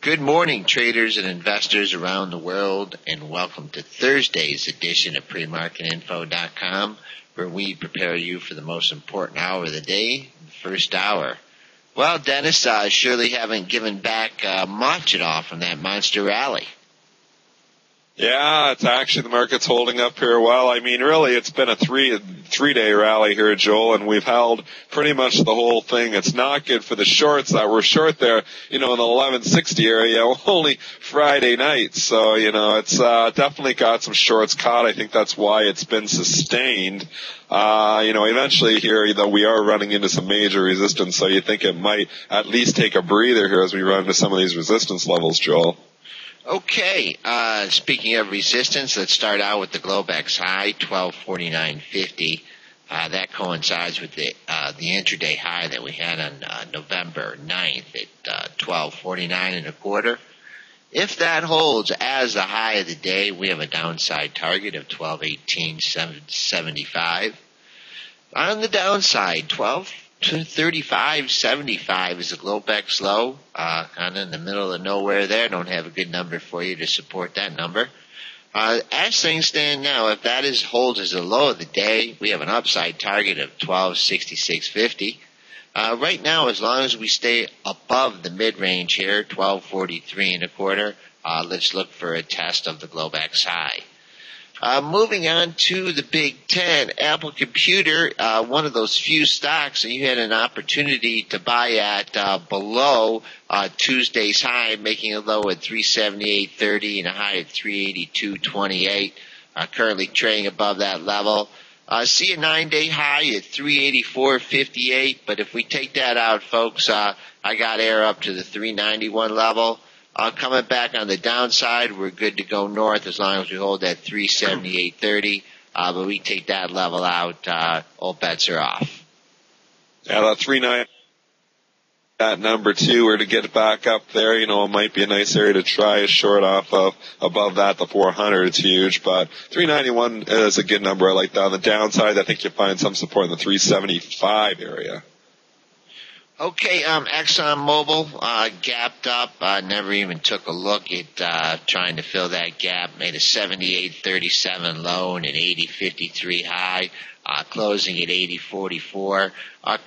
Good morning, traders and investors around the world, and welcome to Thursday's edition of premarketinfo.com, where we prepare you for the most important hour of the day, the first hour. Well, Dennis, surely haven't given back much at all from that monster rally. Yeah, it's actually the market's holding up here well. I mean, really, it's been a three-day rally here, Joel, and we've held pretty much the whole thing. It's not good for the shorts that were short there, in the 1160 area, only Friday night. So, it's definitely got some shorts caught. I think that's why it's been sustained. Eventually here, though, we are running into some major resistance, so you think it might at least take a breather here as we run into some of these resistance levels, Joel. Okay, speaking of resistance, let's start out with the Globex high, 1249.50. That coincides with the intraday high that we had on November 9th at 1249.25. If that holds as the high of the day, we have a downside target of 1218.75. On the downside, 1235.75 is the Globex low, kind of in the middle of nowhere there. Don't have a good number for you to support that number. As things stand now, if that holds as a low of the day, we have an upside target of 1266.50. Right now, as long as we stay above the mid-range here, 1243.25, let's look for a test of the Globex high. Moving on to the Big Ten, Apple Computer, one of those few stocks that you had an opportunity to buy at below Tuesday's high, making a low at 378.30 and a high at 382.28. Currently trading above that level. See a 9-day high at 384.58, but if we take that out, folks, I got air up to the 391 level. Coming back on the downside, we're good to go north as long as we hold that 378.30. But we take that level out, all bets are off. Yeah, that 390, that number two, were to get back up there, it might be a nice area to try a short off of. Above that, the 400 is huge, but 391 is a good number. I like that. On the downside, I think you'll find some support in the 375 area. Okay, ExxonMobil gapped up, never even took a look at trying to fill that gap, made a 78.37 low and an 80.53 high, closing at 80.44.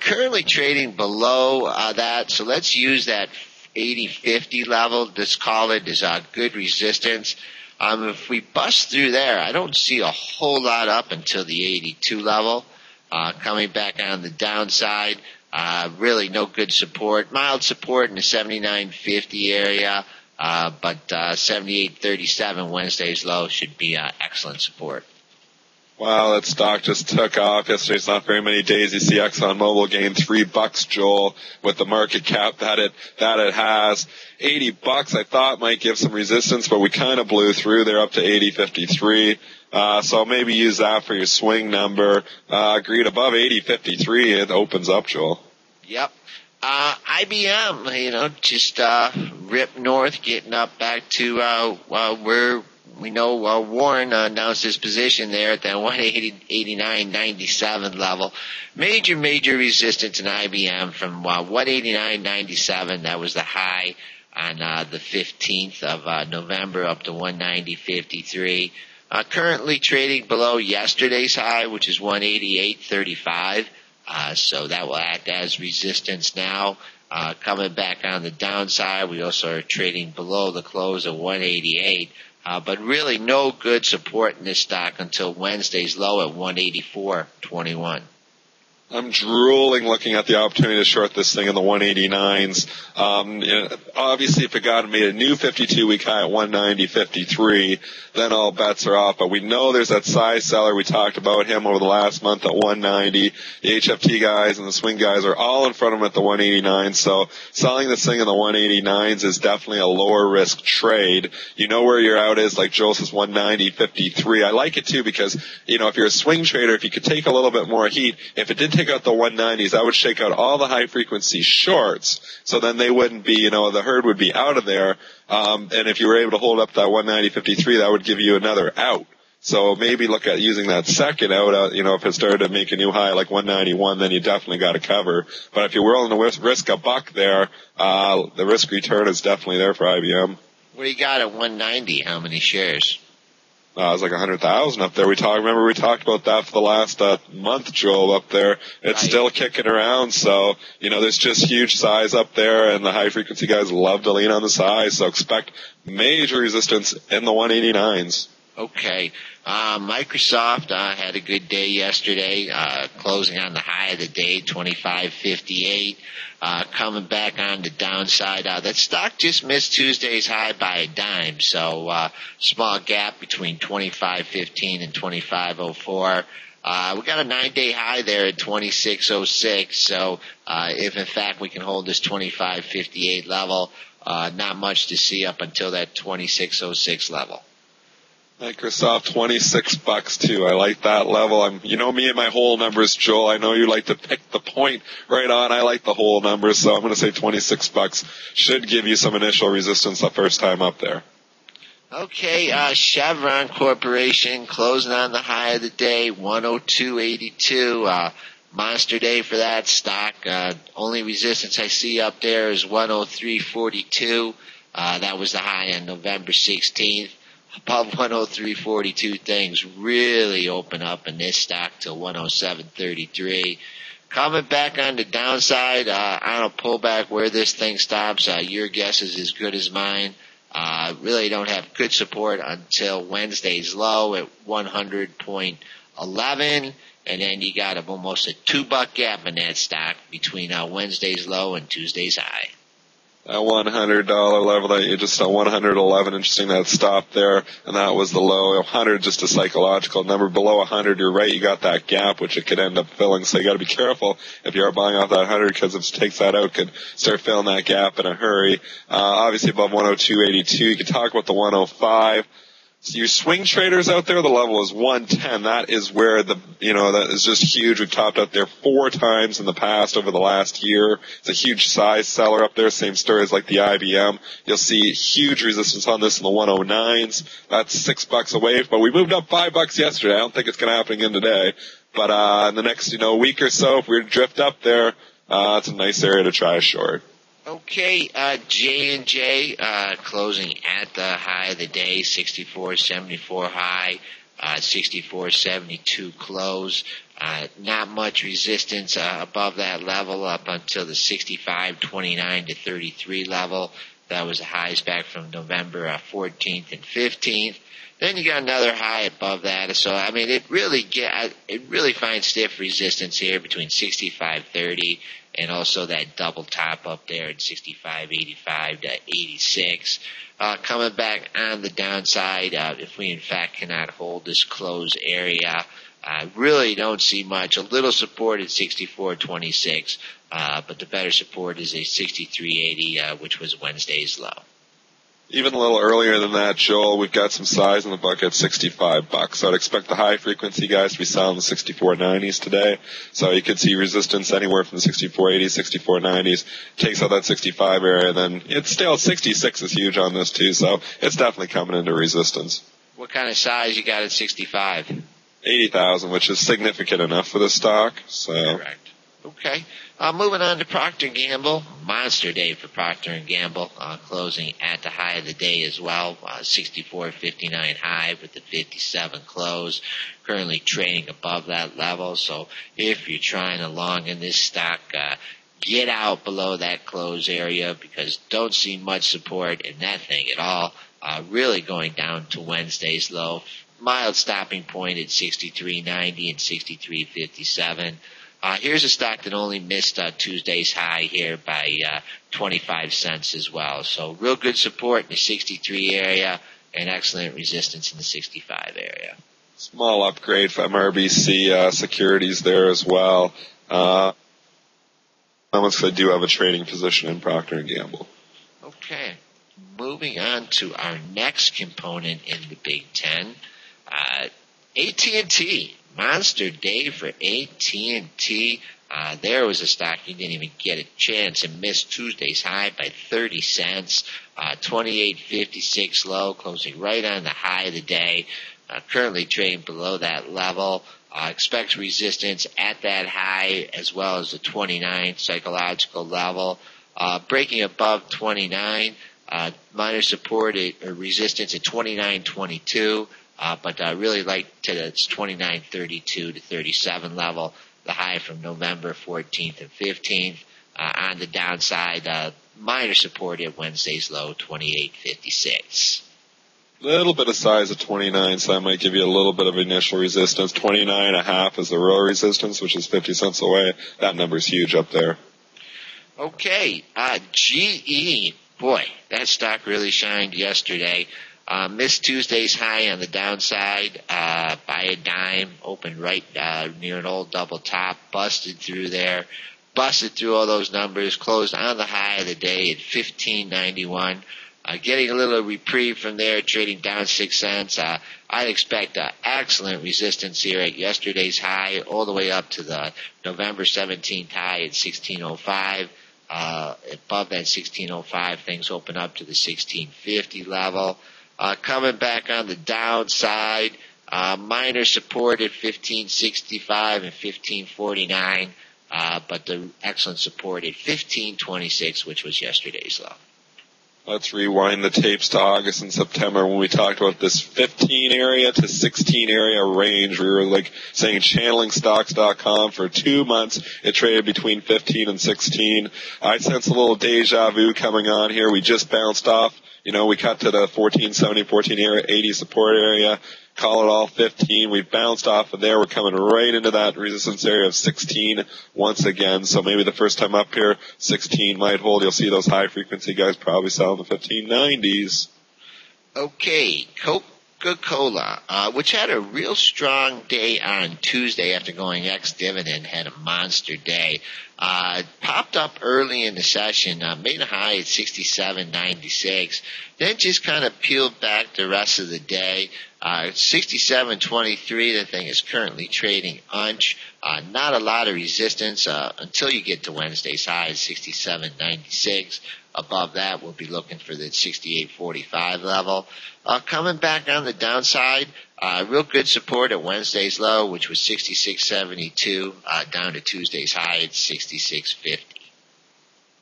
Currently trading below that, so let's use that 80.50 level, let's call it, as a good resistance. If we bust through there, I don't see a whole lot up until the 82 level. Coming back on the downside, really no good support. Mild support in the 79.50 area, but 78.37 Wednesday's low should be excellent support. Wow, that stock just took off yesterday. It's not very many days. You see ExxonMobil gain $3, Joel, with the market cap that it has. $80 I thought might give some resistance, but we kind of blew through. They're up to 80.53. So maybe use that for your swing number. Agreed, above 80.53, it opens up, Joel. Yep. IBM, just ripped north, getting up back to where we know Warren announced his position there at that 189.97 level. Major resistance in IBM from 189.97. That was the high on the 15th of November, up to 190.53. Currently trading below yesterday's high, which is 188.35. So that will act as resistance now. Coming back on the downside, we also are trading below the close of 188. But really no good support in this stock until Wednesday's low at 184.21. I'm drooling looking at the opportunity to short this thing in the 189s. Obviously, if it got made a new 52-week high at 190.53, then all bets are off. But we know there's that size seller. We talked about him over the last month at 190. The HFT guys and the swing guys are all in front of him at the 189. So selling this thing in the 189s is definitely a lower risk trade. You know where your out is, like Joel says, 190.53. I like it too because, if you're a swing trader, if you could take a little bit more heat, if it did take out the 190s, that would shake out all the high frequency shorts. So then they wouldn't be, the herd would be out of there. And if you were able to hold up that 190.53, that would give you another out. So maybe look at using that second out. If it started to make a new high like 191, then you definitely got to cover. But if you're willing to risk a buck there, the risk return is definitely there for IBM. What do you got at 190? How many shares? It was like 100,000 up there. Remember we talked about that for the last month, Joel, up there. It's still kicking around. So, there's just huge size up there, and the high frequency guys love to lean on the size. So expect major resistance in the 189s. Okay. Microsoft had a good day yesterday, closing on the high of the day, 25.58. Coming back on the downside. That stock just missed Tuesday's high by a dime, so small gap between 25.15 and 25.04. We got a 9-day high there at 26.06, so if in fact we can hold this 25.58 level, not much to see up until that 26.06 level. Microsoft, $26 too. I like that level. Me and my whole numbers, Joel. I know you like to pick the point right on. I like the whole numbers, so I'm going to say $26 should give you some initial resistance the first time up there. Okay, Chevron Corporation closing on the high of the day, 102.82. Monster day for that stock. Only resistance I see up there is 103.42. That was the high on November 16th. Above 103.42, things really open up in this stock to 107.33. Coming back on the downside, on a pullback where this thing stops, your guess is as good as mine. Really don't have good support until Wednesday's low at 100.11, and then you got almost a $2 gap in that stock between Wednesday's low and Tuesday's high. That $100 level that you just saw, 111, interesting that stopped there, and that was the low. 100, just a psychological number. Below 100, you're right, you got that gap, which it could end up filling, so you got to be careful if you are buying off that 100, because if it takes that out, it could start filling that gap in a hurry. Obviously above 102.82, you can talk about the 105. So your swing traders out there, the level is 110. That is where that is just huge. We've topped out there 4 times in the past over the last year. It's a huge size seller up there. Same story as like the IBM. You'll see huge resistance on this in the 109s. That's $6 away, but we moved up $5 yesterday. I don't think it's going to happen again today. But, in the next, week or so, if we drift up there, it's a nice area to try a short. Okay, J&J, closing at the high of the day, 64.74 high, 64.72 close. Not much resistance above that level up until the 65.29 to 33 level. That was the highs back from November 14th and 15th. Then you got another high above that. So, it really finds stiff resistance here between 65.30 and also that double top up there at 65.85 to 86. Coming back on the downside, if we in fact cannot hold this close area, I really don't see much. A little support at 64.26, but the better support is a 63.80, which was Wednesday's low. Even a little earlier than that, Joel, we've got some size in the bucket, $65. So I'd expect the high frequency guys to be selling the 64.90s today. So you could see resistance anywhere from the 64.80s, 64.90s. Takes out that 65 area, then it's still 66 is huge on this too. So it's definitely coming into resistance. What kind of size you got at 65? 80,000, which is significant enough for this stock. So. Correct. Okay. Moving on to Procter & Gamble. Monster day for Procter & Gamble, closing at the high of the day as well. 64.59 high with the 57 close. Currently trading above that level. So if you're trying to long in this stock, get out below that close area because don't see much support in that thing at all. Really going down to Wednesday's low. Mild stopping point at 63.90 and 63.57. Here's a stock that only missed Tuesday's high here by 25 cents as well. So real good support in the 63 area and excellent resistance in the 65 area. Small upgrade from RBC securities there as well. I do have a trading position in Procter & Gamble. Okay. Moving on to our next component in the Big Ten, AT&T. Monster day for AT&T. There was a stock you didn't even get a chance and missed Tuesday's high by 30 cents. 28.56 low, closing right on the high of the day. currently trading below that level. Expects resistance at that high as well as the 29 psychological level. Breaking above 29, minor support or resistance at 29.22, but really like to its 29.32 to 37 level, the high from November 14th and 15th. On the downside, minor support at Wednesday's low, 28.56. Little bit of size at 29, so that might give you a little bit of initial resistance. 29.5 is the real resistance, which is 50 cents away. That number's huge up there. Okay, GE. Boy, that stock really shined yesterday. Missed Tuesday's high on the downside by a dime. Opened right near an old double top. Busted through there. Busted through all those numbers. Closed on the high of the day at 15.91. Getting a little reprieve from there, trading down 6 cents. I'd expect excellent resistance here at yesterday's high, all the way up to the November 17th high at 16.05. Above that 16.05, things open up to the 16.50 level. Coming back on the downside, minor support at 15.65 and 15.49, but the excellent support at 15.26, which was yesterday's low. Let's rewind the tapes to August and September when we talked about this 15 area to 16 area range. We were like saying channelingstocks.com for 2 months. It traded between 15 and 16. I sense a little deja vu coming on here. We just bounced off. We cut to the 1470, 1480 support area. Call it all 15. We bounced off of there. We're coming right into that resistance area of 16 once again. So maybe the first time up here, 16 might hold. You'll see those high frequency guys probably selling the 1590s. Okay, Coca-Cola, which had a real strong day on Tuesday after going ex-dividend, had a monster day. Popped up early in the session, made a high at 67.96, then just kind of peeled back the rest of the day. 67.23, the thing is currently trading unch. Not a lot of resistance until you get to Wednesday's high at 67.96. Above that, we'll be looking for the 68.45 level. Coming back on the downside, real good support at Wednesday's low, which was 66.72, down to Tuesday's high at 66.50.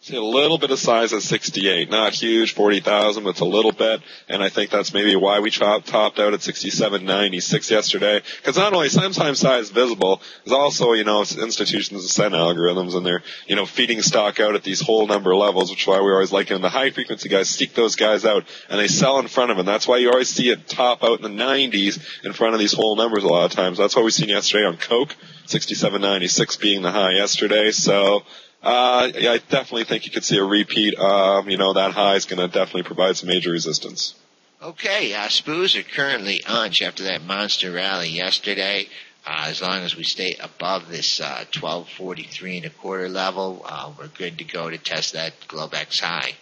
See a little bit of size at 68. Not huge, 40,000, but it's a little bit. And I think that's maybe why we topped out at 67.96 yesterday. Because not only sometimes size is visible, there's also, institutions that send algorithms and they're, feeding stock out at these whole number levels, which is why we always like in the high frequency guys, seek those guys out and they sell in front of them. That's why you always see it top out in the 90s in front of these whole numbers a lot of times. That's what we've seen yesterday on Coke, 67.96 being the high yesterday. So, I definitely think you could see a repeat. That high is going to definitely provide some major resistance. Okay, SPUs are currently unch after that monster rally yesterday. As long as we stay above this 12.43.25 level, we're good to go to test that Globex high.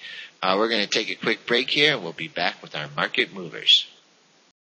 We're going to take a quick break here, and we'll be back with our market movers.